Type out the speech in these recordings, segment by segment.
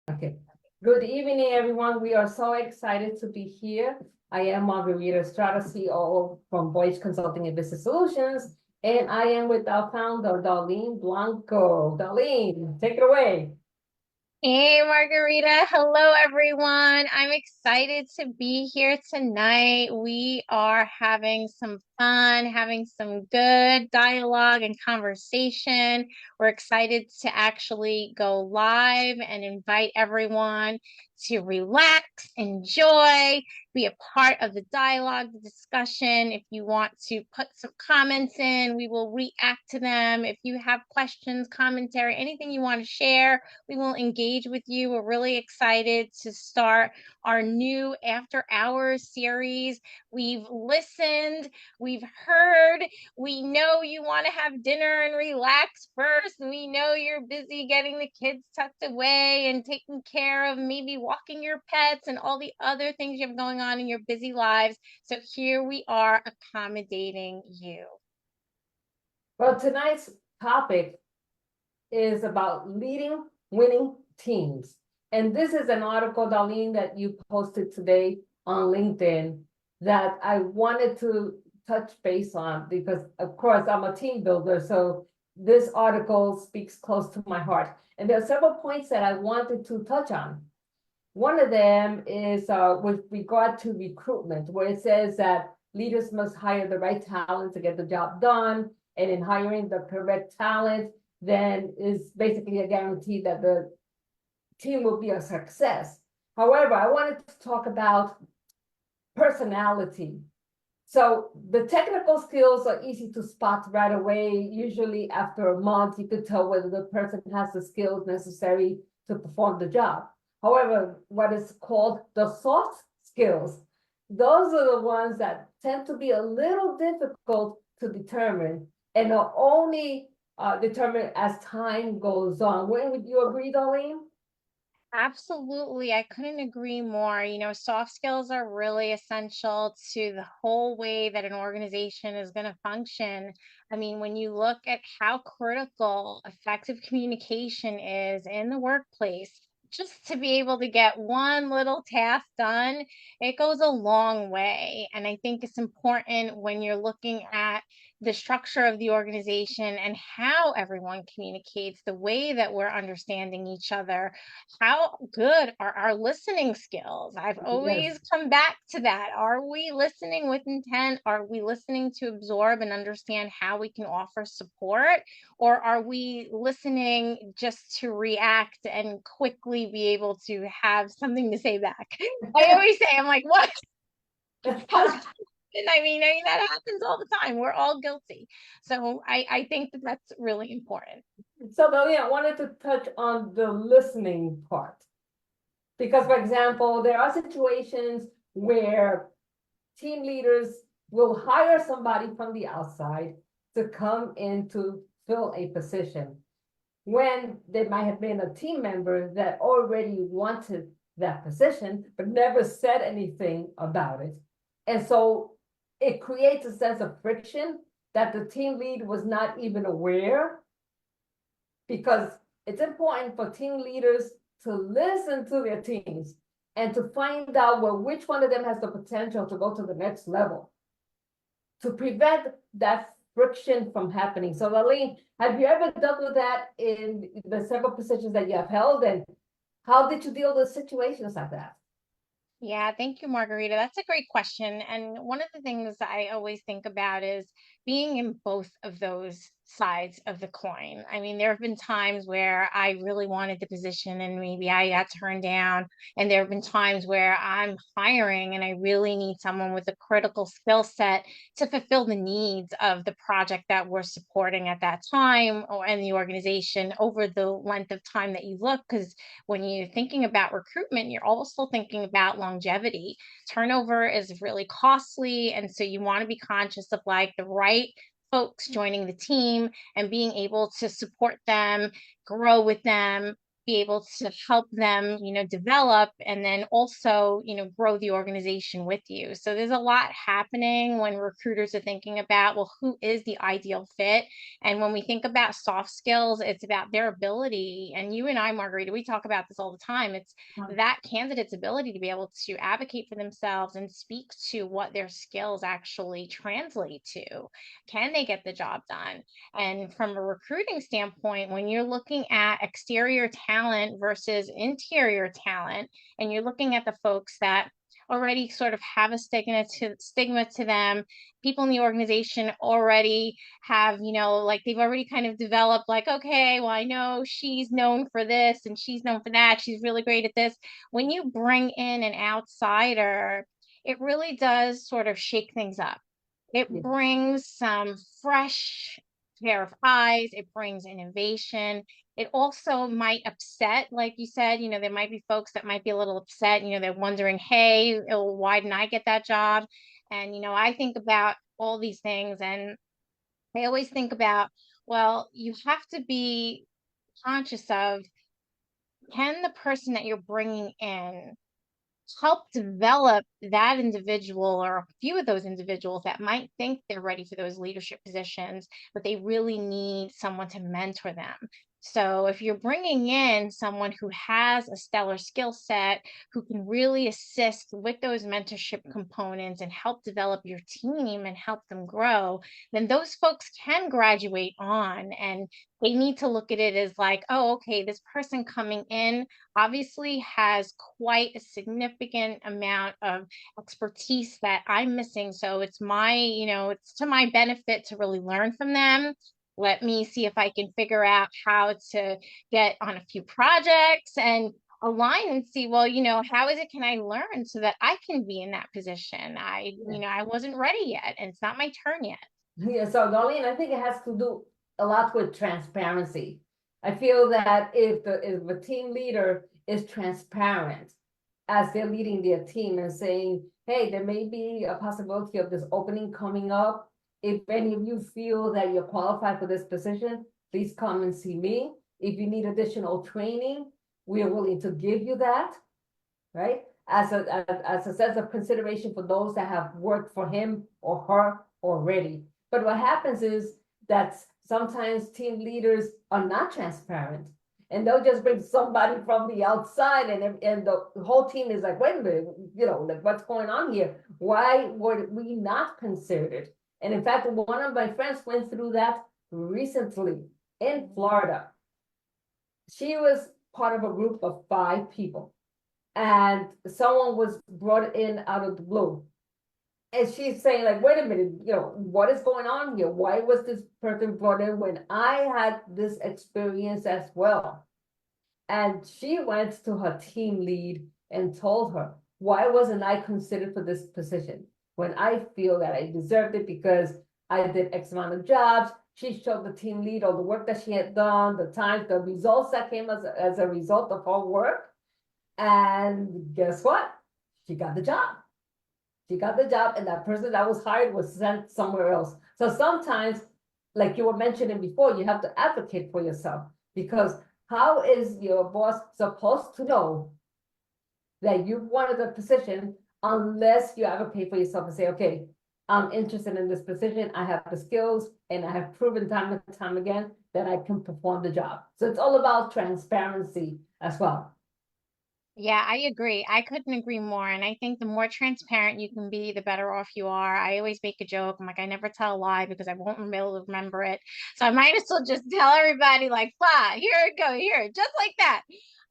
Okay. Good evening, everyone. We are so excited to be here. I am Margarita Estrada, COO from Voyage Consulting and Business Solutions, and I am with our founder, Darlene Blanco. Darlene, take it away. Hey, Margarita. Hello, everyone. I'm excited to be here tonight. We are having some fun, having some good dialogue and conversation. We're excited to actually go live and invite everyone to relax, enjoy, be a part of the dialogue, the discussion. If you want to put some comments in, we will react to them. If you have questions, commentary, anything you want to share, we will engage with you. We're really excited to start our new After Hours series. We've listened, we've heard, we know you want to have dinner and relax first. We know you're busy getting the kids tucked away and taking care of maybe walking your pets and all the other things you have going on in your busy lives. So here we are accommodating you. Well, tonight's topic is about leading winning teams. And this is an article, Darlene, that you posted today on LinkedIn that I wanted to touch base on because, of course, I'm a team builder. So this article speaks close to my heart. And there are several points that I wanted to touch on. One of them is with regard to recruitment, where it says that leaders must hire the right talent to get the job done. And in hiring the correct talent, then is basically a guarantee that the team will be a success. However, I wanted to talk about personality. So the technical skills are easy to spot right away. Usually after a month, you could tell whether the person has the skills necessary to perform the job. However, what is called the soft skills, those are the ones that tend to be a little difficult to determine and are only determined as time goes on. Would you agree, Darlene? Absolutely. I couldn't agree more. Soft skills are really essential to the whole way that an organization is going to function. I mean, when you look at how critical effective communication is in the workplace, just to be able to get one little task done, it goes a long way. And I think it's important when you're looking at the structure of the organization and how everyone communicates, the way that we're understanding each other. How good are our listening skills? I've Yes. always come back to that. Are we listening with intent? Are we listening to absorb and understand how we can offer support? Or are we listening just to react and quickly be able to have something to say back? I always say, I'm like, what? How did I mean, that happens all the time. We're all guilty. So I think that that's really important. So, Darlene, I wanted to touch on the listening part. Because, for example, there are situations where team leaders will hire somebody from the outside to come in to fill a position when they might have been a team member that already wanted that position, but never said anything about it. And so it creates a sense of friction that the team lead was not even aware, because it's important for team leaders to listen to their teams and to find out, well, which one of them has the potential to go to the next level to prevent that friction from happening. So, Laleen, have you ever dealt with that in the several positions that you have held? And how did you deal with situations like that? Yeah, thank you, Margarita. That's a great question. And one of the things I always think about is being in both of those sides of the coin. I mean, there have been times where I really wanted the position and maybe I got turned down. And there have been times where I'm hiring and I really need someone with a critical skill set to fulfill the needs of the project that we're supporting at that time or in the organization over the length of time that you look. Because when you're thinking about recruitment, you're also thinking about longevity. Turnover is really costly. And so you want to be conscious of like the right folks joining the team and being able to support them, grow with them, be able to help them, develop and then also, grow the organization with you. So there's a lot happening when recruiters are thinking about, well, who is the ideal fit? And when we think about soft skills, it's about their ability. And you and I, Margarita, we talk about this all the time. It's that candidate's ability to be able to advocate for themselves and speak to what their skills actually translate to. Can they get the job done? And from a recruiting standpoint, when you're looking at exterior talent versus interior talent, and you're looking at the folks that already sort of have a stigma to them, people in the organization already have, like they've already kind of developed like, okay, well, I know she's known for this and she's known for that. She's really great at this. When you bring in an outsider, it really does sort of shake things up. It Yeah. brings some fresh pair of eyes. It brings innovation. It also might upset, like you said, there might be folks that might be a little upset, they're wondering, hey, why didn't I get that job? And, I think about all these things and I always think about, well, you have to be conscious of, can the person that you're bringing in help develop that individual or a few of those individuals that might think they're ready for those leadership positions, but they really need someone to mentor them. So if you're bringing in someone who has a stellar skill set, who can really assist with those mentorship components and help develop your team and help them grow, then those folks can graduate on and they need to look at it as like, oh, okay, this person coming in obviously has quite a significant amount of expertise that I'm missing. So it's it's to my benefit to really learn from them. Let me see if I can figure out how to get on a few projects and align and see, well, how is it can I learn so that I can be in that position? I wasn't ready yet and it's not my turn yet. Yeah, so Darlene, I think it has to do a lot with transparency. I feel that if the team leader is transparent as they're leading their team and saying, hey, there may be a possibility of this opening coming up. If any of you feel that you're qualified for this position, please come and see me. If you need additional training, we are willing to give you that, right? As a sense of consideration for those that have worked for him or her already. But what happens is that sometimes team leaders are not transparent and they'll just bring somebody from the outside and the whole team is like, wait a minute, like what's going on here? Why were we not considered? And in fact, one of my friends went through that recently in Florida. She was part of a group of 5 people and someone was brought in out of the blue. And she's saying, like, wait a minute, what is going on here? Why was this person brought in when I had this experience as well? And she went to her team lead and told her, why wasn't I considered for this position when I feel that I deserved it because I did X amount of jobs? She showed the team lead all the work that she had done, the results that came as a result of her work. And guess what? She got the job. She got the job, and that person that was hired was sent somewhere else. So sometimes, like you were mentioning before, you have to advocate for yourself because how is your boss supposed to know that you wanted the position unless you advocate for yourself and say, okay, I'm interested in this position, I have the skills, and I have proven time and time again that I can perform the job. So it's all about transparency as well. Yeah, I agree. I couldn't agree more. And I think the more transparent you can be, the better off you are. I always make a joke. I'm like, I never tell a lie because I won't be able to remember it. So I might as well just tell everybody, like, blah, here it go, here, just like that.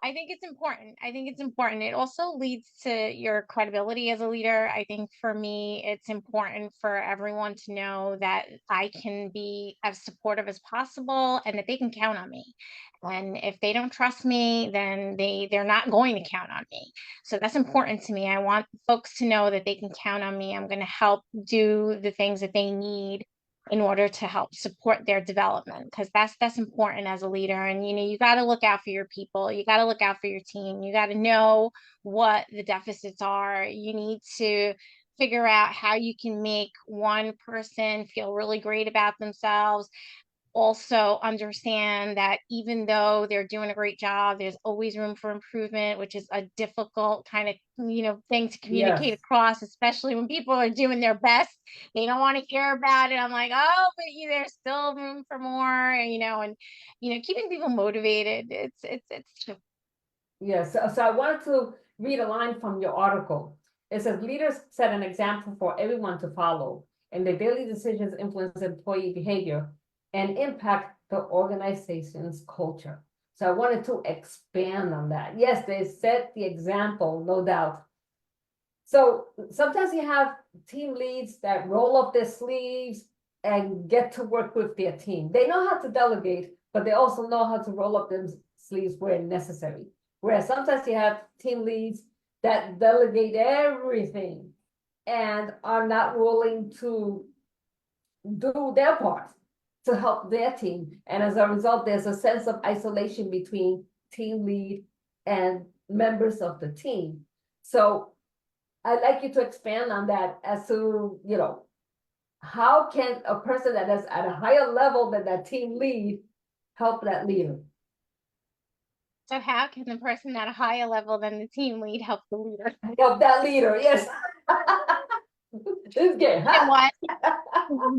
I think it's important. I think it's important. It also leads to your credibility as a leader. I think for me, it's important for everyone to know that I can be as supportive as possible and that they can count on me. And if they don't trust me, then they're not going to count on me. So that's important to me. I want folks to know that they can count on me. I'm going to help do the things that they need in order to help support their development because that's important as a leader. And you got to look out for your people. You got to look out for your team. You got to know what the deficits are. You need to figure out how you can make one person feel really great about themselves, also understand that even though they're doing a great job, there's always room for improvement, which is a difficult kind of, thing to communicate Yes. across, especially when people are doing their best. They don't want to hear about it. I'm like, oh, but there's still room for more, and keeping people motivated. It's Yes, so I wanted to read a line from your article. It says leaders set an example for everyone to follow, and their daily decisions influence employee behavior and impact the organization's culture. So I wanted to expand on that. Yes, they set the example, no doubt. So sometimes you have team leads that roll up their sleeves and get to work with their team. They know how to delegate, but they also know how to roll up their sleeves where necessary. Whereas sometimes you have team leads that delegate everything and are not willing to do their part to help their team. And as a result, there's a sense of isolation between team lead and members of the team. So I'd like you to expand on that as to, how can a person that is at a higher level than that team lead help that leader? So how can the person at a higher level than the team lead help the leader? Help that leader, yes. This game, And huh? what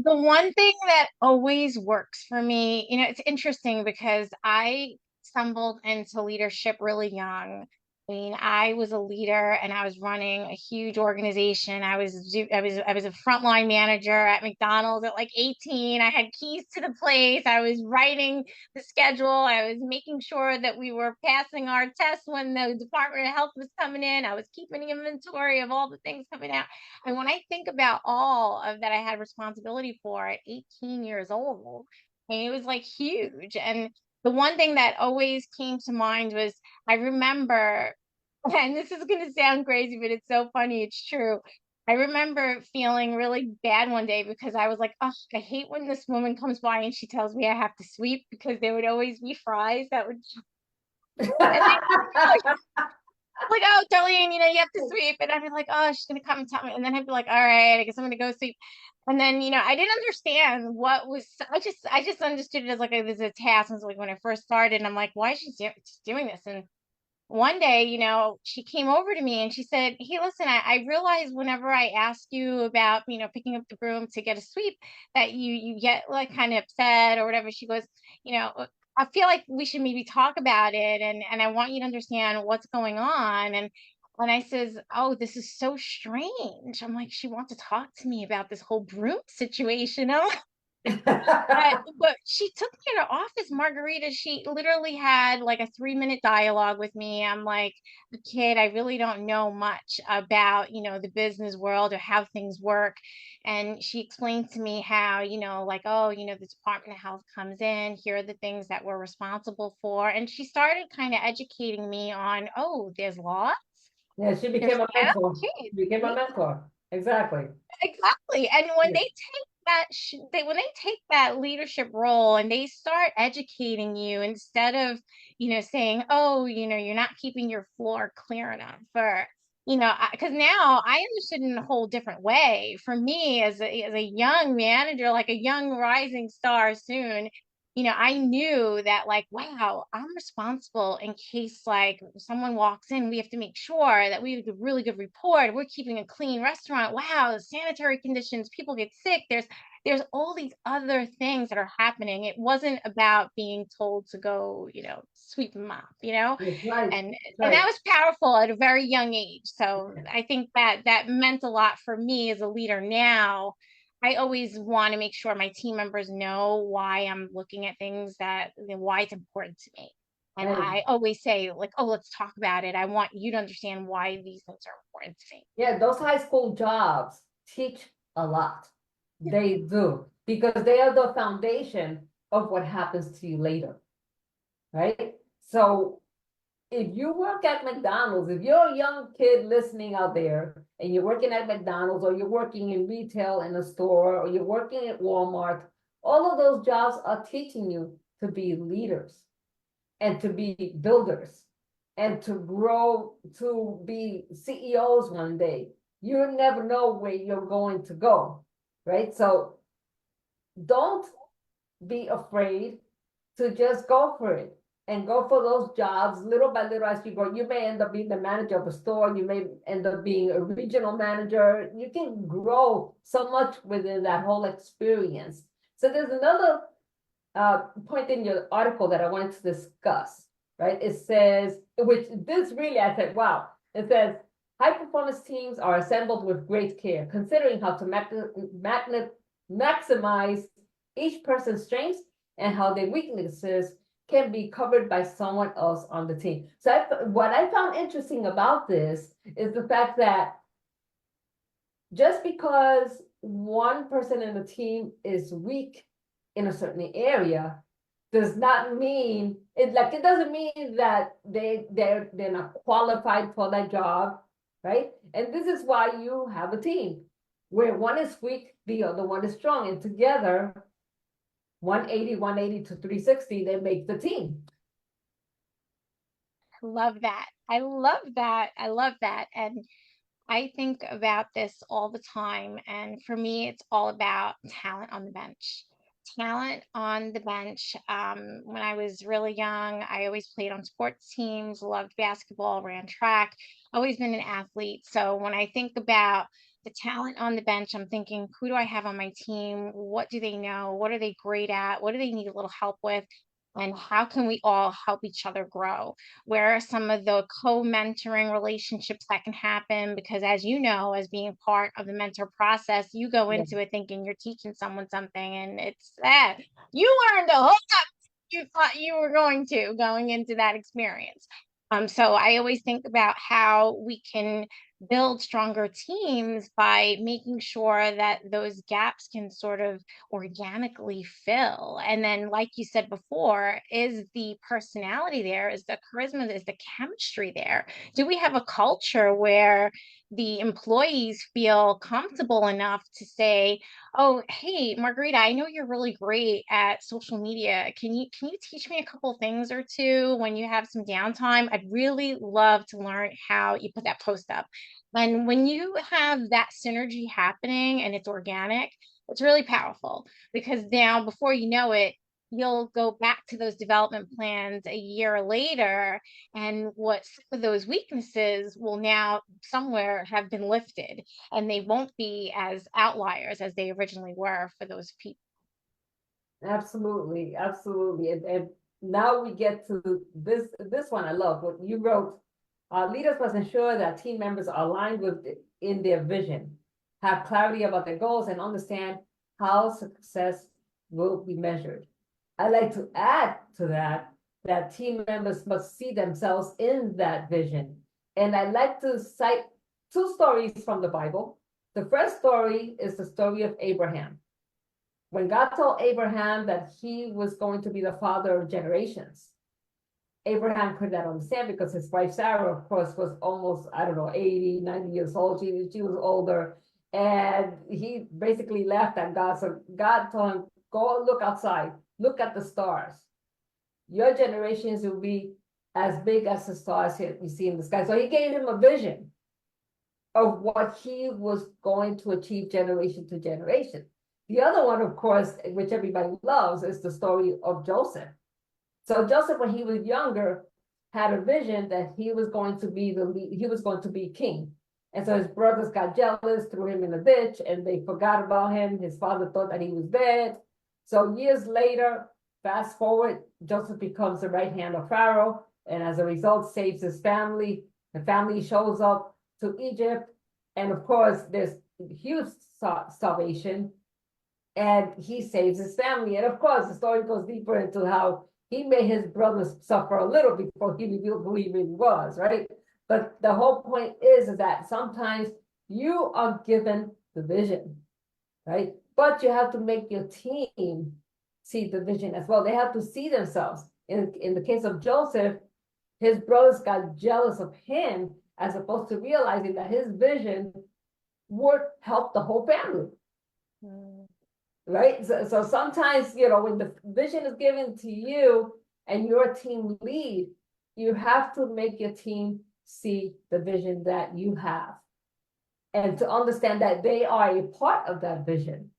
the one thing that always works for me, it's interesting because I stumbled into leadership really young. I mean, I was a leader and I was running a huge organization. I was a frontline manager at McDonald's at like 18. I had keys to the place. I was writing the schedule. I was making sure that we were passing our tests when the Department of Health was coming in. I was keeping inventory of all the things coming out. And when I think about all of that I had responsibility for at 18 years old, and it was like huge. And the one thing that always came to mind was I remember, and this is going to sound crazy, but it's so funny, it's true. I remember feeling really bad one day because I was like, oh, I hate when this woman comes by and she tells me I have to sweep because there would always be fries that would, and like, oh, Darlene, you have to sweep. And I'd be like, oh, she's gonna come and tell me. And then I'd be like, all right, I guess I'm gonna go sweep. And then, I didn't understand what was, I just understood it as like this is a task. And it's like when I first started, and I'm like, why is she doing this? And one day, she came over to me and she said, hey, listen, I realize whenever I ask you about, picking up the broom to get a sweep, that you get like kind of upset or whatever. She goes, I feel like we should maybe talk about it, and I want you to understand what's going on. And I says, oh, this is so strange. I'm like, she wants to talk to me about this whole broom situation. But she took me in her office, Margarita. She literally had like a 3-minute dialogue with me. I'm like, kid, I really don't know much about, the business world or how things work. And she explained to me how, like, oh, the Department of Health comes in, here are the things that we're responsible for. And she started kind of educating me on, oh, there's laws, Yeah, she there's became a mentor. okay, She became a mentor. Exactly. exactly. And when Yeah. they take when they take that leadership role and they start educating you instead of, saying, oh, you're not keeping your floor clear enough, or, because now I understood in a whole different way. For me as a young manager, like a young rising star soon, I knew that, like, wow, I'm responsible in case like someone walks in, we have to make sure that we have a really good report. We're keeping a clean restaurant. Wow, the sanitary conditions, people get sick. There's all these other things that are happening. It wasn't about being told to go, sweep them up, That's right. and That's that was powerful at a very young age. So right. I think that meant a lot for me as a leader now. I always want to make sure my team members know why I'm looking at things, why it's important to me. And And I always say, like, oh, let's talk about it. I want you to understand why these things are important to me. yeah, those high school jobs teach a lot. They do, because they are the foundation of what happens to you later, right? So if you work at McDonald's, if you're a young kid listening out there and you're working at McDonald's, or you're working in retail in a store, or you're working at Walmart, all of those jobs are teaching you to be leaders and to be builders and to grow to be CEOs one day. You never know where you're going to go, right? So don't be afraid to just go for it and go for those jobs little by little as you go. You may end up being the manager of a store. You may end up being a regional manager. You can grow so much within that whole experience. So there's another point in your article that I wanted to discuss, right? It says, which this really, I said, wow. It says, high performance teams are assembled with great care, considering how to maximize each person's strengths and how their weaknesses can be covered by someone else on the team. So what I found interesting about this is the fact that just because one person in the team is weak in a certain area does not mean it doesn't mean that they're not qualified for that job, right? And this is why you have a team where one is weak, the other one is strong, and together 180 to 360, they make the team. Love that. I love that. I love that. And I think about this all the time. And for me, it's all about talent on the bench. Talent on the bench. When I was really young, I always played on sports teams, loved basketball, ran track, always been an athlete. So when I think about the talent on the bench, I'm thinking, who do I have on my team? What do they know? What are they great at? What do they need a little help with? And how can we all help each other grow? Where are some of the co-mentoring relationships that can happen? Because as you know, as being part of the mentor process, you go Yeah. into it thinking you're teaching someone something, and it's that you learned a whole lot you thought you were going into that experience. So I always think about how we can build stronger teams by making sure that those gaps can sort of organically fill. And then, like you said before, is the personality there? Is the charisma? Is the chemistry there? Do we have a culture where the employees feel comfortable enough to say, "Oh, hey, Margarita, I know you're really great at social media. Can you teach me a couple things or two when you have some downtime? I'd really love to learn how you put that post up." And when you have that synergy happening and it's organic, it's really powerful because now before you know it, you'll go back to those development plans a year later, and what some of those weaknesses will now somewhere have been lifted, and they won't be as outliers as they originally were for those people. Absolutely, absolutely. And now we get to this one I love what you wrote. Leaders must ensure that team members are aligned in their vision, have clarity about their goals, and understand how success will be measured. I like to add to that team members must see themselves in that vision. And I like to cite two stories from the Bible. The first story is the story of Abraham. When God told Abraham that he was going to be the father of generations, Abraham could not understand because his wife Sarah, of course, was almost, I don't know, 80, 90 years old. She was older. And he basically laughed at God. So God told him, go look outside, look at the stars. Your generations will be as big as the stars you see in the sky. So he gave him a vision of what he was going to achieve generation to generation. The other one, of course, which everybody loves, is the story of Joseph. So Joseph, when he was younger, had a vision that he was going to be king. And so his brothers got jealous, threw him in a ditch, and they forgot about him. His father thought that he was dead. So years later, fast forward, Joseph becomes the right hand of Pharaoh, and as a result, saves his family. The family shows up to Egypt, and of course, there's huge starvation, and he saves his family. And of course, the story goes deeper into how he made his brothers suffer a little before he revealed who he really was, right? But the whole point is that sometimes you are given the vision, right? But you have to make your team see the vision as well. They have to see themselves. In the case of Joseph, his brothers got jealous of him as opposed to realizing that his vision would help the whole family. Right? So sometimes, when the vision is given to you and you're a team lead, you have to make your team see the vision that you have and to understand that they are a part of that vision.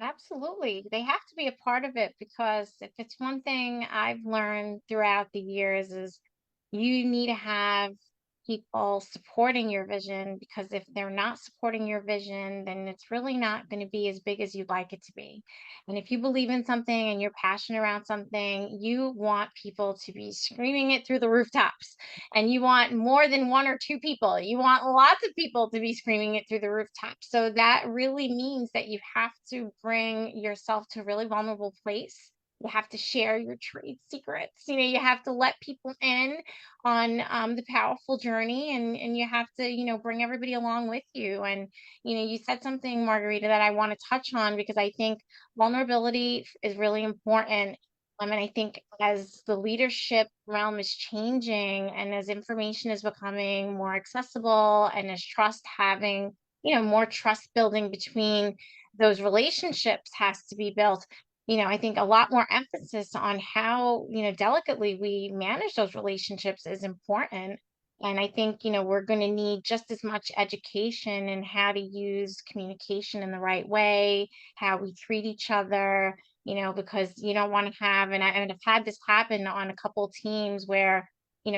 Absolutely. They have to be a part of it because if it's one thing I've learned throughout the years is you need to have people supporting your vision because if they're not supporting your vision, then it's really not going to be as big as you'd like it to be. And if you believe in something and you're passionate around something, you want people to be screaming it through the rooftops. And you want more than one or two people. You want lots of people to be screaming it through the rooftops. So that really means that you have to bring yourself to a really vulnerable place. You have to share your trade secrets. You have to let people in on the powerful journey, and you have to, bring everybody along with you. And, you said something, Margarita, that I want to touch on because I think vulnerability is really important. And I think as the leadership realm is changing and as information is becoming more accessible and as trust having, more trust building between those relationships has to be built, I think a lot more emphasis on how, delicately we manage those relationships is important. And I think, we're going to need just as much education in how to use communication in the right way, how we treat each other, because you don't want to have, and I've had this happen on a couple of teams where,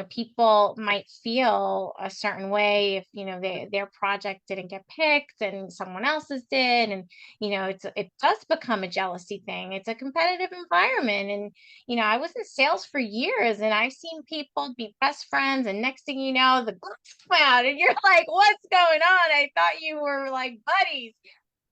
people might feel a certain way if, their project didn't get picked and someone else's did. And, it does become a jealousy thing. It's a competitive environment. And, I was in sales for years and I've seen people be best friends. And next thing you know, the books come out and you're like, what's going on? I thought you were like buddies.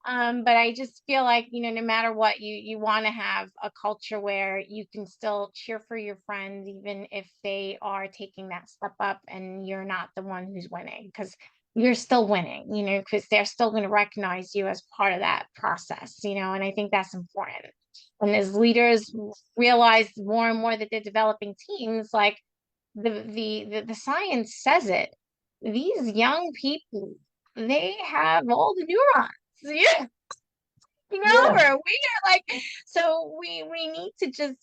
But I just feel like, no matter what, you want to have a culture where you can still cheer for your friends, even if they are taking that step up and you're not the one who's winning, because you're still winning, because they're still going to recognize you as part of that process, and I think that's important. And as leaders realize more and more that they're developing teams, like the science says it, these young people, they have all the neurons. Yeah, Yes. over. We are like, so we need to just,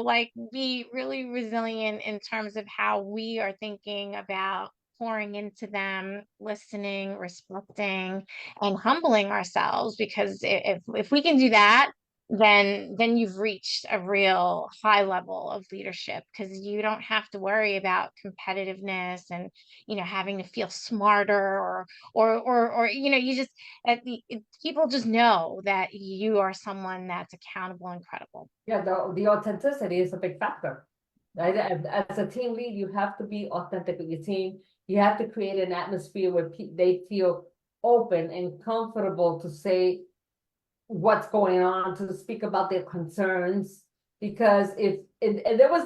like be really resilient in terms of how we are thinking about pouring into them, listening, respecting, and humbling ourselves. Because if we can do that, then you've reached a real high level of leadership because you don't have to worry about competitiveness and having to feel smarter or you just people just know that you are someone that's accountable and credible. Yeah, the authenticity is a big factor, right? As a team lead, you have to be authentic with your team. You have to create an atmosphere where they feel open and comfortable to say what's going on, to speak about their concerns. Because and there was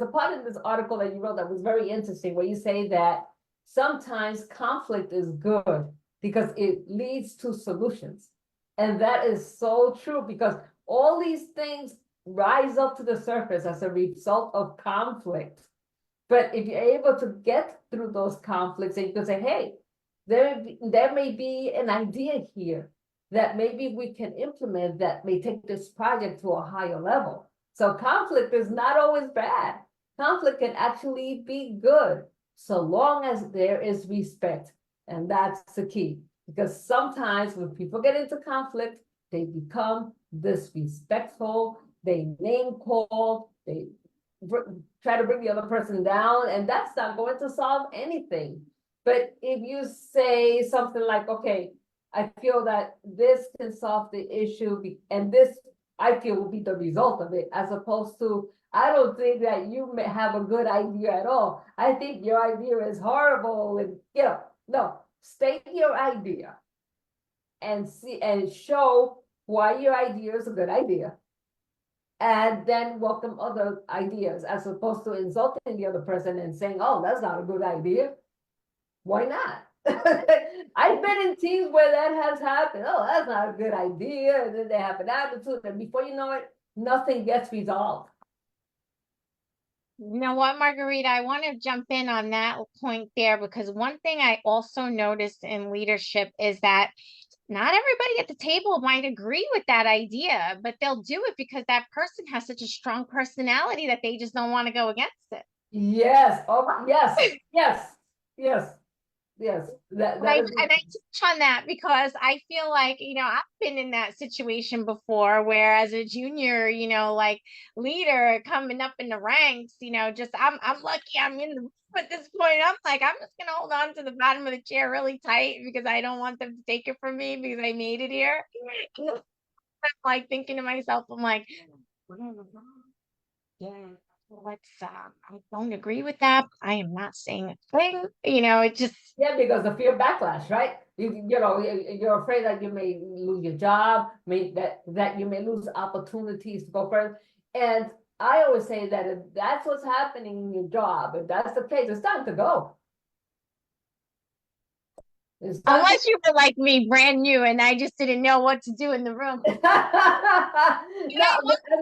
a part in this article that you wrote that was very interesting, where you say that sometimes conflict is good because it leads to solutions. And that is so true because all these things rise up to the surface as a result of conflict. But if you're able to get through those conflicts and you can say, hey, there may be an idea here that maybe we can implement that may take this project to a higher level. So conflict is not always bad. Conflict can actually be good so long as there is respect. And that's the key. Because sometimes when people get into conflict, they become disrespectful, they name call, they try to bring the other person down, and that's not going to solve anything. But if you say something like, okay, I feel that this can solve the issue, and this I feel will be the result of it, as opposed to, I don't think that you may have a good idea at all. I think your idea is horrible, and no, state your idea and see and show why your idea is a good idea. And then welcome other ideas, as opposed to insulting the other person and saying, oh, that's not a good idea. Why not? I've been in teams where that has happened. Oh, that's not a good idea. And then they have an attitude, and before you know it, nothing gets resolved. You know what, Margarita? I want to jump in on that point there because one thing I also noticed in leadership is that not everybody at the table might agree with that idea, but they'll do it because that person has such a strong personality that they just don't want to go against it. Yes. Oh, yes. Yes. Yes. yes, that And I that is, and I touch on that because I feel like, I've been in that situation before where as a junior, like leader coming up in the ranks, just I'm lucky I'm in the at this point. I'm like, I'm just gonna hold on to the bottom of the chair really tight because I don't want them to take it from me because I made it here. I'm like thinking to myself, I'm like, yeah, I don't agree with that. I am not saying a thing. It just yeah, because the fear backlash, right? You're afraid that you may lose your job, that you may lose opportunities to go further. And I always say that if that's what's happening in your job, if that's the case, it's time to go. It's time to unless you were like me, brand new, and I just didn't know what to do in the room. no, I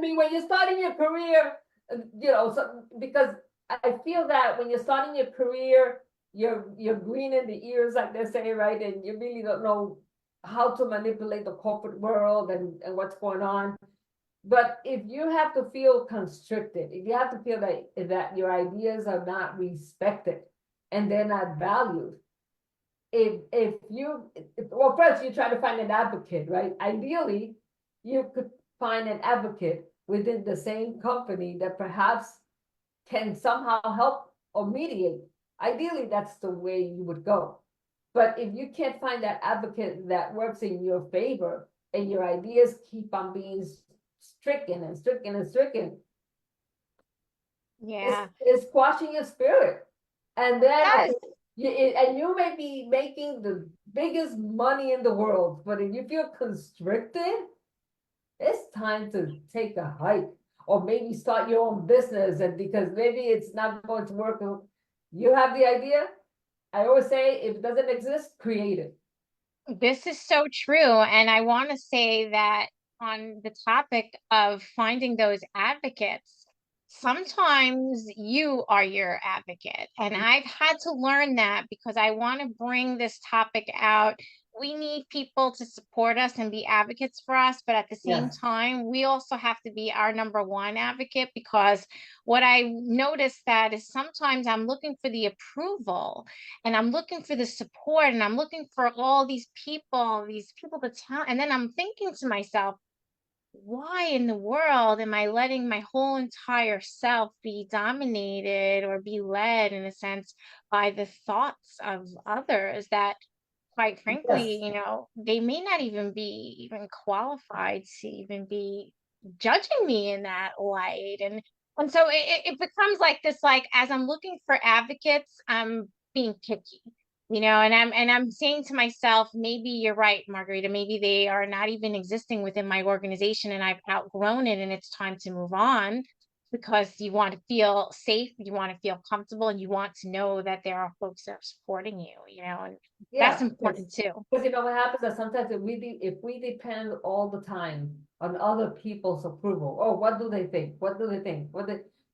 mean when you're starting your career, so because I feel that when you're starting your career, you're green in the ears, like they say, right? And you really don't know how to manipulate the corporate world and what's going on. But if you have to feel constricted, if you have to feel that your ideas are not respected and they're not valued, well, first you try to find an advocate, right? Ideally, you could find an advocate within the same company that perhaps can somehow help or mediate. Ideally, that's the way you would go. But if you can't find that advocate that works in your favor and your ideas keep on being stricken and stricken and stricken, Yeah, it's squashing your spirit. And it then, okay, does. and you may be making the biggest money in the world, but if you feel constricted, it's time to take a hike or maybe start your own business. And because maybe it's not going to work, you have the idea. I always say, if it doesn't exist, create it. This is so true. And I want to say that on the topic of finding those advocates, sometimes you are your advocate. And I've had to learn that because I want to bring this topic out. We need people to support us and be advocates for us, but at the same Yes. time, we also have to be our number one advocate because what I noticed that is sometimes I'm looking for the approval and I'm looking for the support and I'm looking for all these people to tell. And then I'm thinking to myself, why in the world am I letting my whole entire self be dominated or be led, in a sense, by the thoughts of others that, quite frankly, Yes. they may not even be even qualified to even be judging me in that light. And so it becomes like this, like as I'm looking for advocates, I'm being picky, and I'm saying to myself, maybe you're right, Margarita, maybe they are not even existing within my organization and I've outgrown it and it's time to move on because you want to feel safe, you want to feel comfortable, and you want to know that there are folks that are supporting you, and that's Yeah, important too. because you know what happens is sometimes if we depend all the time on other people's approval, oh, what do they think? What do they think?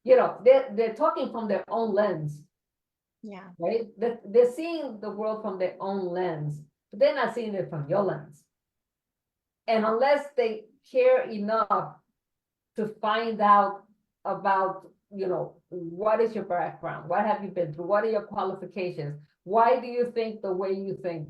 They're talking from their own lens, Yeah. right? They're seeing the world from their own lens, but they're not seeing it from your lens. And unless they care enough to find out about, what is your background? What have you been through? What are your qualifications? Why do you think the way you think?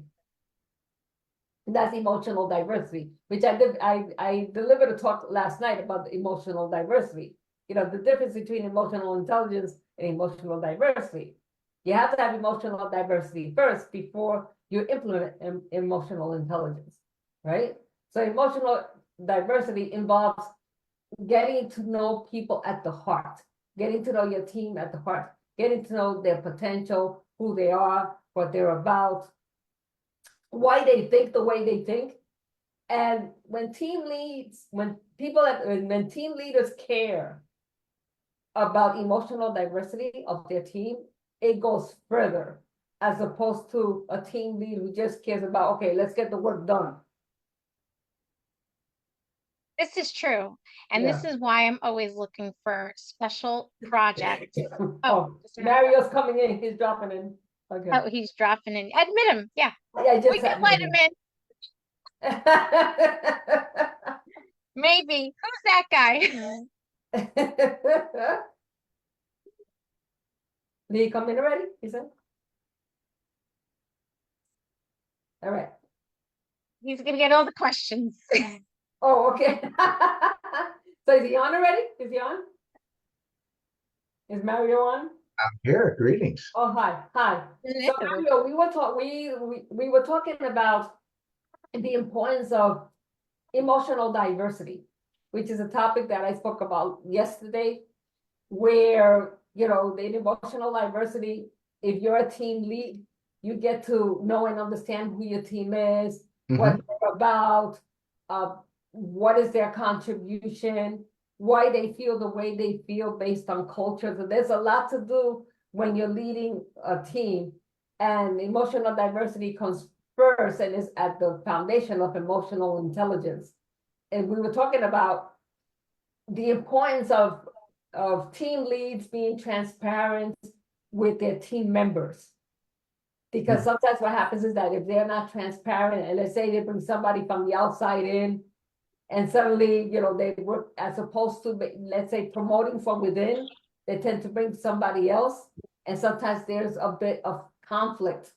That's emotional diversity, which I delivered a talk last night about emotional diversity. The difference between emotional intelligence and emotional diversity. You have to have emotional diversity first before you implement emotional intelligence, right? So emotional diversity involves getting to know people at the heart, getting to know your team at the heart, getting to know their potential, who they are, what they're about, why they think the way they think. And when team leaders care about emotional diversity of their team, it goes further as opposed to a team lead who just cares about, okay, let's get the work done. This is true. And Yeah. this is why I'm always looking for special projects. Oh, Oh, just a minute. Mario's coming in. He's dropping in. Okay. Oh, he's dropping in. Admit him. Yeah, I we just can had let him in. Maybe. Who's that guy? Did he come in already? He said. All right. He's gonna get all the questions. Oh, okay. So is he on already? Is he on? Is Mario on? I'm here. Greetings. Oh, hi, hi. So Mario, we were talking about the importance of emotional diversity, which is a topic that I spoke about yesterday, where, you know, the emotional diversity, if you're a team lead, you get to know and understand who your team is, what they're about, what is their contribution, why they feel the way they feel based on culture. So there's a lot to do when you're leading a team, and emotional diversity comes first and is at the foundation of emotional intelligence. And we were talking about the importance of team leads being transparent with their team members. Because sometimes what happens is that if they're not transparent, and let's say they bring somebody from the outside in, and suddenly, you know, they work as opposed to, let's say, promoting from within, they tend to bring somebody else. And sometimes there's a bit of conflict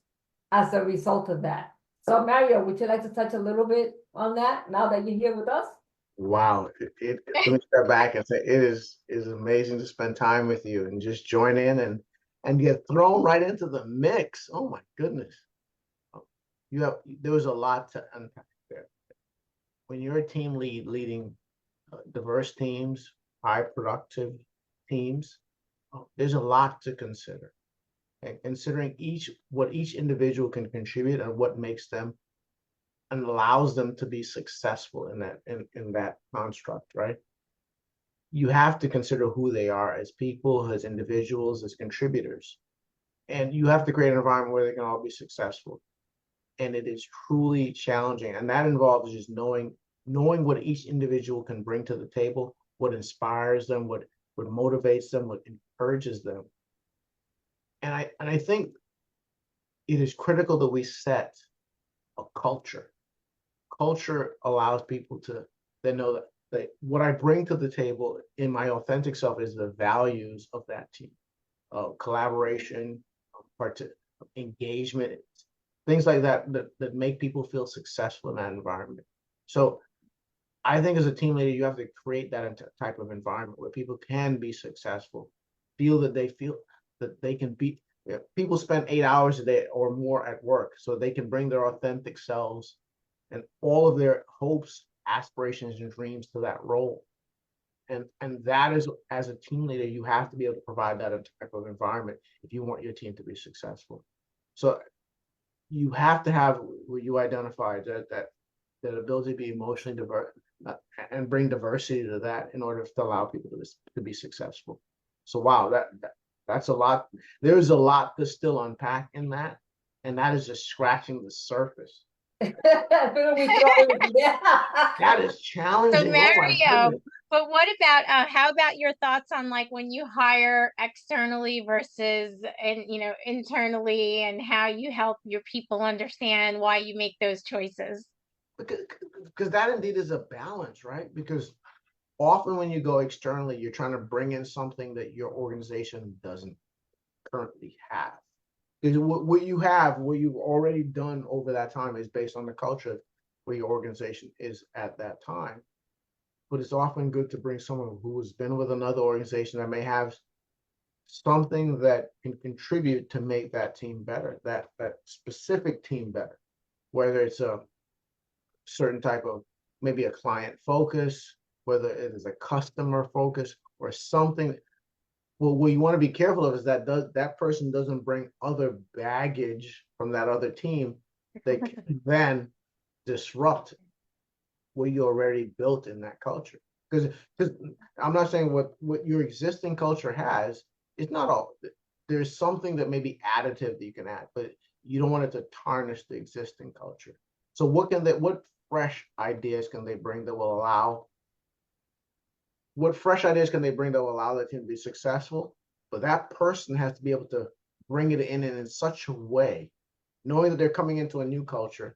as a result of that. So Mario, would you like to touch a little bit on that now that you're here with us? Wow. Let me step back and say it is amazing to spend time with you and just join in and get thrown right into the mix. Oh my goodness. There was a lot to unpack there. When you're a team lead leading diverse teams, high productive teams, there's a lot to consider. And considering what each individual can contribute and what makes them and allows them to be successful in that construct, right? You have to consider who they are as people, as individuals, as contributors. And you have to create an environment where they can all be successful. And it is truly challenging. And that involves just knowing what each individual can bring to the table, what inspires them, what motivates them, what encourages them. And I think it is critical that we set a culture. Culture allows people to then know that what I bring to the table in my authentic self is the values of that team, collaboration, engagement, things like that make people feel successful in that environment. So I think as a team leader, you have to create that type of environment where people can be successful, feel that they can be. People spend 8 hours a day or more at work, so they can bring their authentic selves and all of their hopes, aspirations, and dreams to that role. And that is, as a team leader, you have to be able to provide that type of environment if you want your team to be successful. So you have to have what you identified, that ability to be emotionally diverse and bring diversity to that in order to allow people to be successful. So wow, that's a lot. There's a lot to still unpack in that, and that is just scratching the surface. That is challenging. So Mario, but what about how about your thoughts on like when you hire externally versus internally, and how you help your people understand why you make those choices? Because that indeed is a balance, right? Because often when you go externally, you're trying to bring in something that your organization doesn't currently have. Because what you've already done over that time is based on the culture where your organization is at that time. But it's often good to bring someone who has been with another organization that may have something that can contribute to make that team better, that specific team better, whether it's a certain type of, maybe a client focus, whether it is a customer focus or something. Well, what you want to be careful of is that that person doesn't bring other baggage from that other team that can then disrupt what you already built in that culture. Because I'm not saying what your existing culture has is not all. There's something that may be additive that you can add, but you don't want it to tarnish the existing culture. So what fresh ideas can they bring that will allow? What fresh ideas can they bring that will allow that team to be successful? But that person has to be able to bring it in such a way, knowing that they're coming into a new culture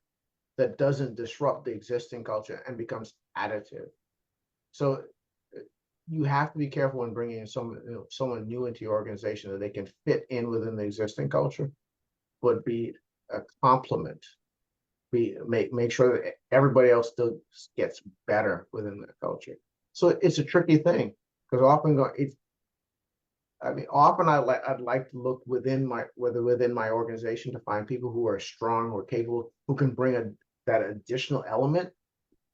that doesn't disrupt the existing culture and becomes additive. So you have to be careful when bringing in someone new into your organization that they can fit in within the existing culture, but be a complement make sure that everybody else still gets better within the culture. So it's a tricky thing because often I'd like to look within my organization to find people who are strong or capable, who can bring that additional element.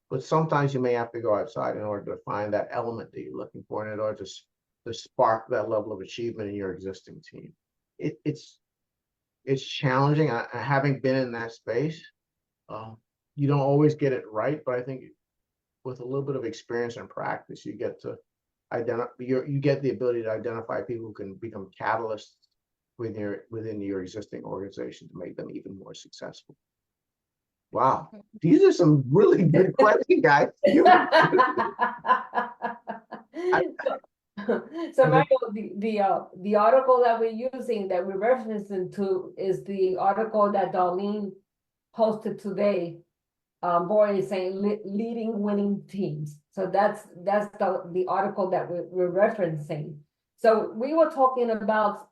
But sometimes you may have to go outside in order to find that element that you're looking for, and in order to spark that level of achievement in your existing team. It's challenging. Having been in that space, you don't always get it right, but I think with a little bit of experience and practice, you get to you get the ability to identify people who can become catalysts within your existing organization to make them even more successful. Wow, these are some really good questions, guys. So Michael, the article that we're using, that we're referencing to, is the article that Darlene posted today. Boy is saying leading winning teams. So that's the article that we're referencing. So we were talking about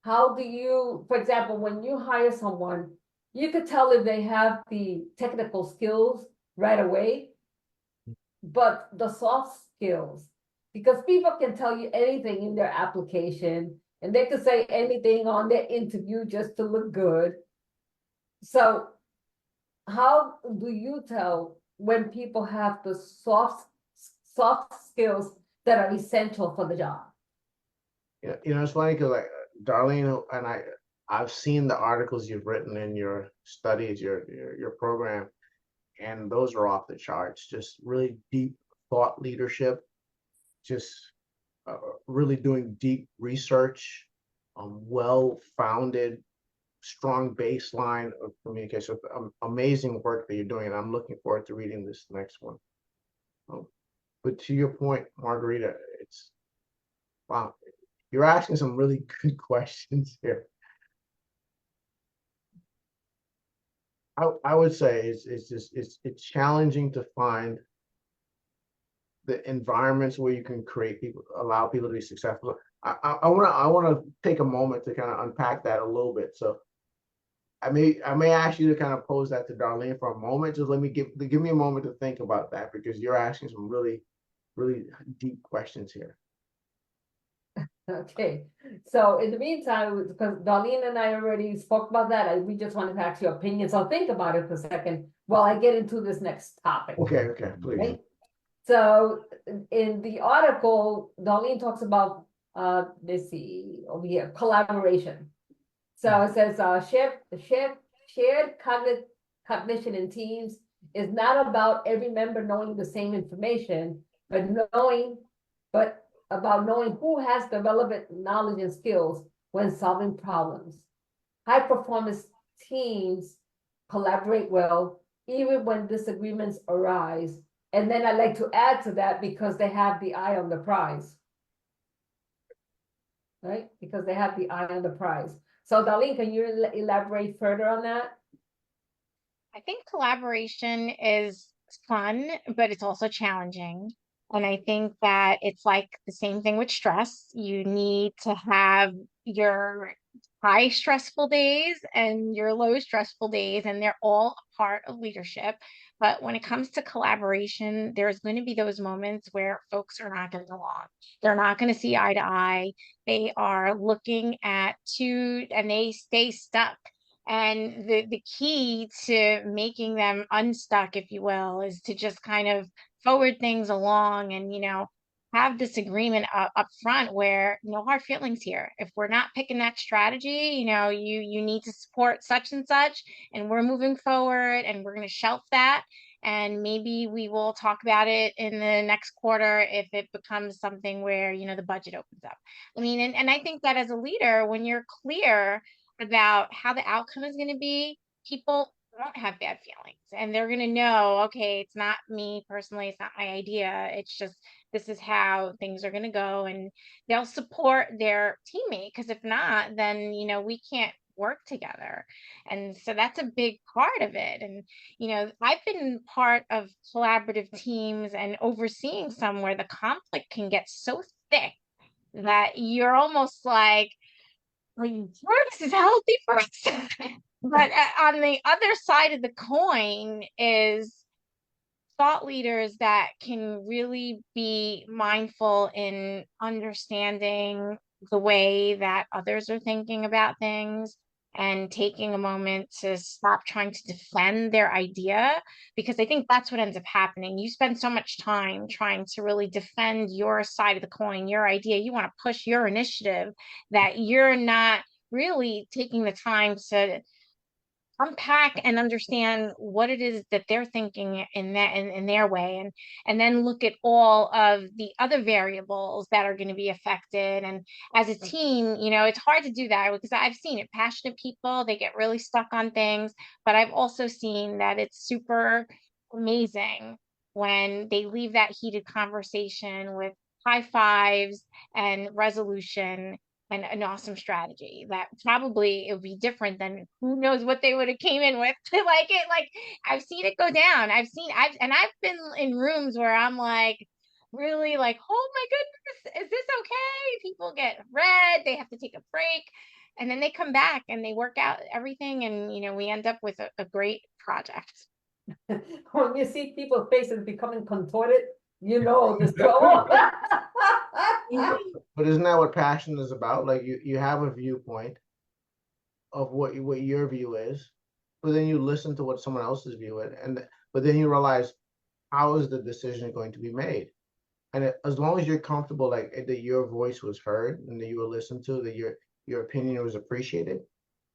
how do you, for example, when you hire someone, you could tell if they have the technical skills right away, but the soft skills, because people can tell you anything in their application and they could say anything on their interview just to look good. So how do you tell when people have the soft skills that are essential for the job? Yeah, it's funny because Darlene and I've seen the articles you've written in your studies, your program, and those are off the charts. Just really deep thought leadership, just really doing deep research, well-founded, strong baseline of communication. Amazing work that you're doing, and I'm looking forward to reading this next one. But to your point, Margarita, wow, you're asking some really good questions here. I would say it's challenging to find the environments where you can allow people to be successful. I want to take a moment to kind of unpack that a little bit. So I may ask you to kind of pose that to Darlene for a moment. Just give me a moment to think about that, because you're asking some really, really deep questions here. Okay, so in the meantime, because Darlene and I already spoke about that, we just wanted to ask your opinion. So think about it for a second while I get into this next topic. Okay, please. Right? So in the article, Darlene talks about let's see over here, collaboration. So it says shared cognition in teams is not about every member knowing the same information, but about knowing who has the relevant knowledge and skills when solving problems. High performance teams collaborate well, even when disagreements arise. And then I like to add to that, because they have the eye on the prize. Right? Because they have the eye on the prize. So Darlene, can you elaborate further on that? I think collaboration is fun, but it's also challenging. And I think that it's like the same thing with stress. You need to have your high stressful days and your low stressful days, and they're all a part of leadership. But when it comes to collaboration, there's going to be those moments where folks are not going to get along. They're not going to see eye to eye. They are looking at and they stay stuck. And the key to making them unstuck, if you will, is to just kind of forward things along and, have this agreement up front where no hard feelings here. If we're not picking that strategy, you need to support such and such, and we're moving forward and we're going to shelf that. And maybe we will talk about it in the next quarter if it becomes something where, the budget opens up. I mean, and I think that as a leader, when you're clear about how the outcome is going to be, people won't have bad feelings, and they're going to know, okay, it's not me personally, it's not my idea, it's just this is how things are going to go, and they'll support their teammate, because if not, then we can't work together. And so that's a big part of it. And I've been part of collaborative teams and overseeing some where the conflict can get so thick that you're almost like, are you sure this is healthy for us? But on the other side of the coin is thought leaders that can really be mindful in understanding the way that others are thinking about things and taking a moment to stop trying to defend their idea, because I think that's what ends up happening. You spend so much time trying to really defend your side of the coin, your idea. You want to push your initiative, that you're not really taking the time to unpack and understand what it is that they're thinking in that in their way, and then look at all of the other variables that are going to be affected. And as a team, it's hard to do that because I've seen it. Passionate people, they get really stuck on things, but I've also seen that it's super amazing when they leave that heated conversation with high fives and resolution and an awesome strategy that probably it would be different than who knows what they would have came in with. Like I've seen it go down. I've been in rooms where I'm like really like, oh my goodness, is this okay? People get red, they have to take a break, and then they come back and they work out everything, and we end up with a great project. When you see people's faces becoming contorted, there's trouble. But isn't that what passion is about? Like you have a viewpoint of what your view is, but then you listen to what someone else's view is, but then you realize, how is the decision going to be made? And as long as you're comfortable, like that your voice was heard and that you were listened to, that your opinion was appreciated,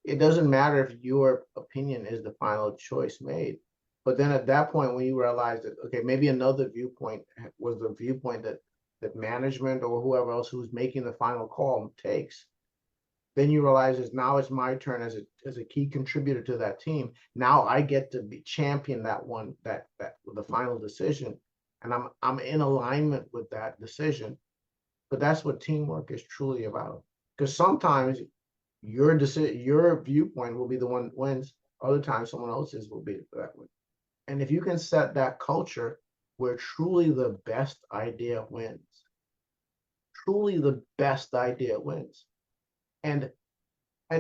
it doesn't matter if your opinion is the final choice made. But then at that point, when you realize that, okay, maybe another viewpoint was the viewpoint that management or whoever else who's making the final call takes, then you realize now it's my turn as a key contributor to that team. Now I get to be champion that the final decision, and I'm in alignment with that decision. But that's what teamwork is truly about. Because sometimes your viewpoint will be the one that wins. Other times someone else's will be that one. And if you can set that culture where truly the best idea wins, truly the best idea wins. And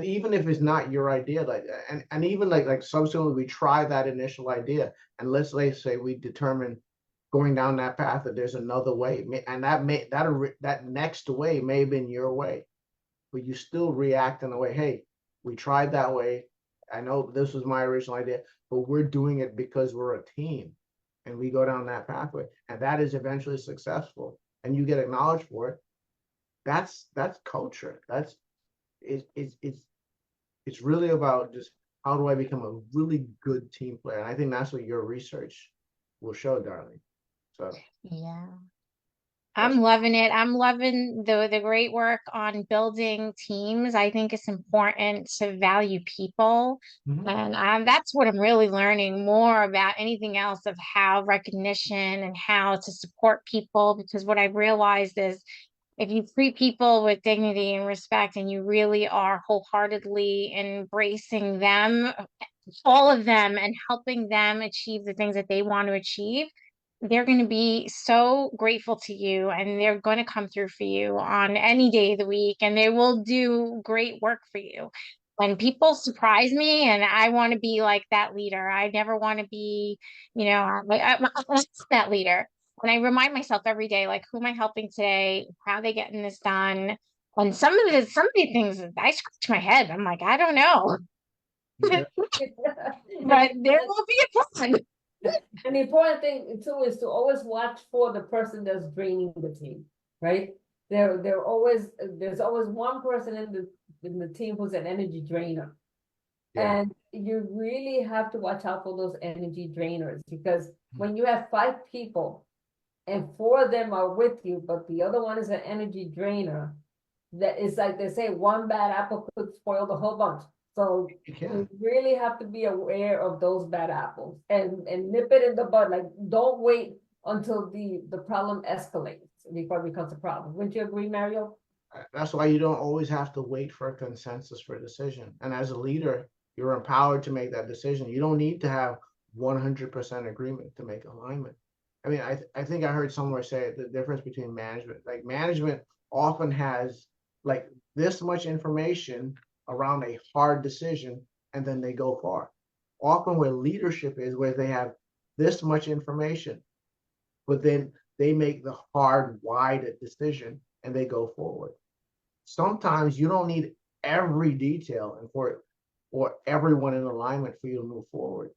even if it's not your idea, like and even like subsequently we try that initial idea, and let's say we determine going down that path that there's another way, and that next way may have been your way, but you still react in a way, hey, we tried that way. I know this was my original idea, but we're doing it because we're a team, and we go down that pathway, and that is eventually successful, and you get acknowledged for it. That's culture. It's really about just how do I become a really good team player, and I think that's what your research will show, darling. So Yeah. I'm loving it. I'm loving the great work on building teams. I think it's important to value people. And that's what I'm really learning more about anything else, of how recognition and how to support people. Because what I've realized is if you treat people with dignity and respect, and you really are wholeheartedly embracing them, all of them, and helping them achieve the things that they want to achieve, they're going to be so grateful to you, and they're going to come through for you on any day of the week, and they will do great work for you. When people surprise me, and I want to be like that leader, I never want to be, I'm that leader. And I remind myself every day, like, who am I helping today? How are they getting this done? And some of the things, I scratch my head. I'm like, I don't know, yeah. but there will be a plan. And the important thing too is to always watch for the person that's draining the team, right? There's always one person in the team who's an energy drainer. Yeah. And you really have to watch out for those energy drainers, because when you have 5 people and 4 of them are with you, but the other one is an energy drainer, that is like they say, one bad apple could spoil the whole bunch. So you really have to be aware of those bad apples and nip it in the bud. Like, don't wait until the problem escalates before it becomes a problem. Wouldn't you agree, Mario? That's why you don't always have to wait for a consensus for a decision. And as a leader, you're empowered to make that decision. You don't need to have 100% agreement to make alignment. I mean, I think I heard somewhere say the difference between management, like management often has like this much information around a hard decision, and then they go far. Often where leadership is where they have this much information, but then they make the hard, wide decision and they go forward. Sometimes you don't need every detail and for everyone in alignment for you to move forward.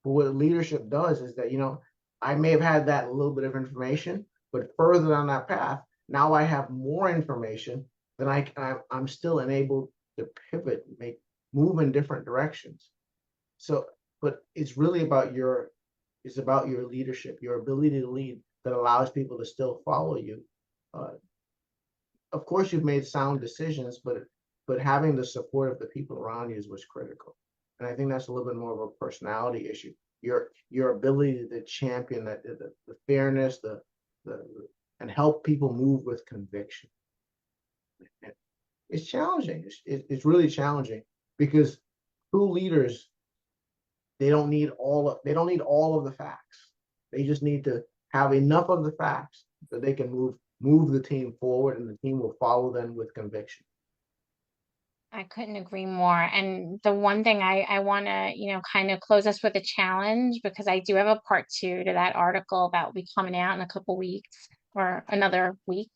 But what leadership does is that, I may have had that little bit of information, but further down that path, now I have more information than I'm still enabled to pivot, move in different directions. So, but it's really about it's about your leadership, your ability to lead that allows people to still follow you. Of course, you've made sound decisions, but having the support of the people around you is what's critical. And I think that's a little bit more of a personality issue. Your ability to champion the fairness, and help people move with conviction. It's challenging. It's really challenging because true leaders, they don't need all of the facts. They just need to have enough of the facts that they can move the team forward, and the team will follow them with conviction. I couldn't agree more. And the one thing I want to, kind of close us with a challenge, because I do have a part 2 to that article that will be coming out in a couple weeks or another week.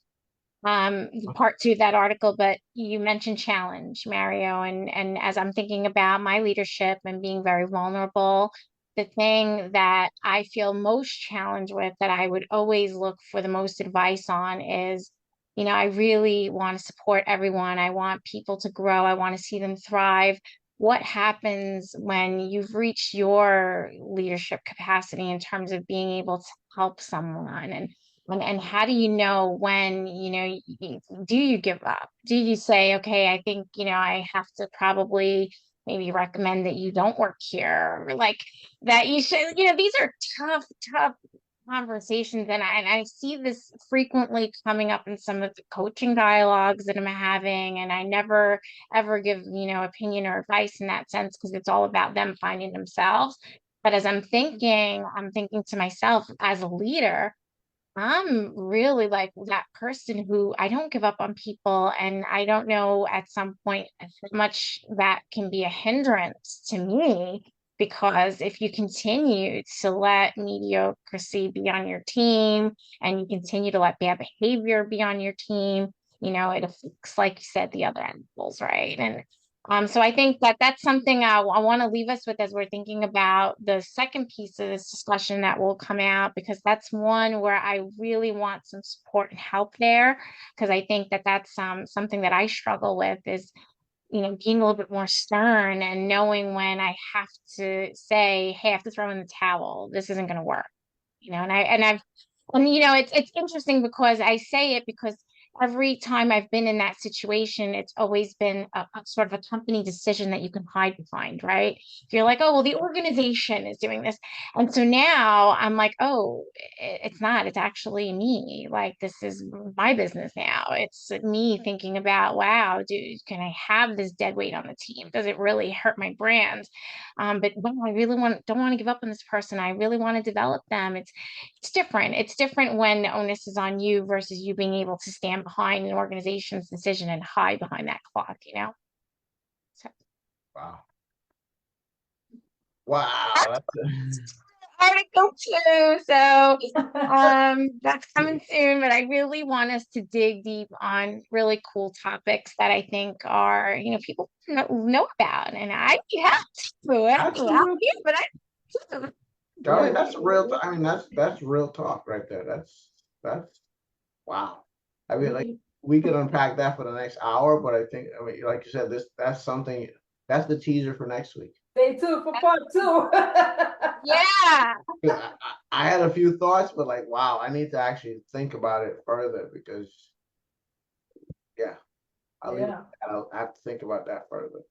Part 2 of that article, but you mentioned challenge, Mario, and as I'm thinking about my leadership and being very vulnerable, the thing that I feel most challenged with, that I would always look for the most advice on, is I really want to support everyone. I want people to grow. I want to see them thrive. What happens when you've reached your leadership capacity in terms of being able to help someone? And how do you know when, do you give up? Do you say, okay, I think, I have to probably maybe recommend that you don't work here, or like that you should, these are tough conversations. And I see this frequently coming up in some of the coaching dialogues that I'm having. And I never ever give, opinion or advice in that sense, because it's all about them finding themselves. But as I'm thinking to myself, as a leader, I'm really like that person who I don't give up on people. And I don't know at some point how much that can be a hindrance to me, because if you continue to let mediocrity be on your team and you continue to let bad behavior be on your team, it affects, like you said, the other animals, right? And so I think that that's something I want to leave us with as we're thinking about the second piece of this discussion that will come out, because that's one where I really want some support and help there, because I think that that's something that I struggle with, is being a little bit more stern and knowing when I have to say, hey, I have to throw in the towel. This isn't going to work. It's interesting because I say it because every time I've been in that situation, it's always been a sort of a company decision that you can hide behind, right? You're like, oh, well, the organization is doing this. And so now I'm like, oh, it's not, it's actually me. Like, this is my business now. It's me thinking about, wow, dude, can I have this dead weight on the team? Does it really hurt my brand? But when I really don't want to give up on this person, I really want to develop them. It's different. It's different when the onus is on you versus you being able to stand behind an organization's decision and hide behind that clock, So. Wow. Wow. Article 2. So that's coming soon, but I really want us to dig deep on really cool topics that I think are, people know about. And I have to, but Charlie, that's real. I mean, that's real talk right there. That's wow. I mean, like, we could unpack that for the next hour, but I think, like you said, that's the teaser for next week. Stay tuned for part 2. Yeah. I had a few thoughts, but like, wow, I need to actually think about it further because, yeah, I'll have to think about that further.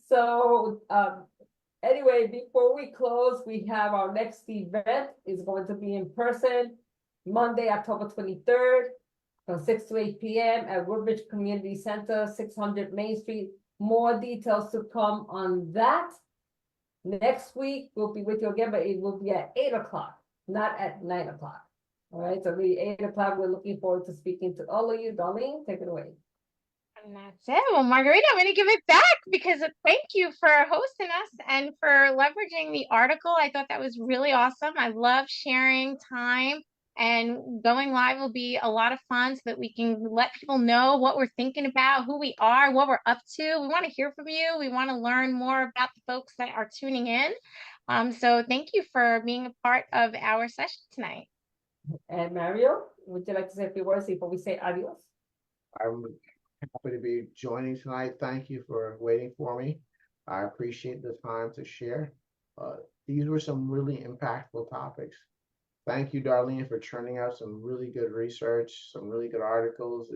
So, anyway, before we close, we have our next event is going to be in person, Monday, October 23rd, from 6 to 8 p.m. at Woodbridge Community Center, 600 Main Street. More details to come on that. Next week, we'll be with you again, but it will be at 8 o'clock, not at 9 o'clock. All right, so it'll be 8 o'clock. We're looking forward to speaking to all of you. Darlene, take it away. And that's it. Well, Margarita, I'm going to give it back because thank you for hosting us and for leveraging the article. I thought that was really awesome. I love sharing time, and going live will be a lot of fun so that we can let people know what we're thinking about, who we are, what we're up to. We want to hear from you. We want to learn more about the folks that are tuning in. So thank you for being a part of our session tonight. And Mario, would you like to say a few words before we say adios? I'm happy to be joining tonight. Thank you for waiting for me. I appreciate the time to share. These were some really impactful topics. Thank you, Darlene, for churning out some really good research, some really good articles.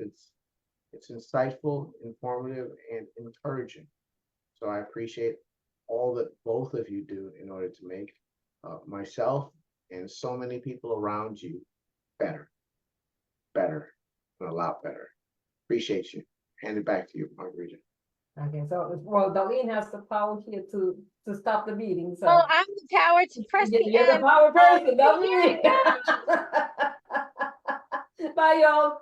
It's insightful, informative, and encouraging. So I appreciate all that both of you do in order to make myself and so many people around you better, and a lot better. Appreciate you. Hand it back to you, Margarita. Okay, so, well, Darlene has the power here to stop the meeting, so. Well, I'm the power to press the You're the end. power person, Here don't it you? Bye, y'all.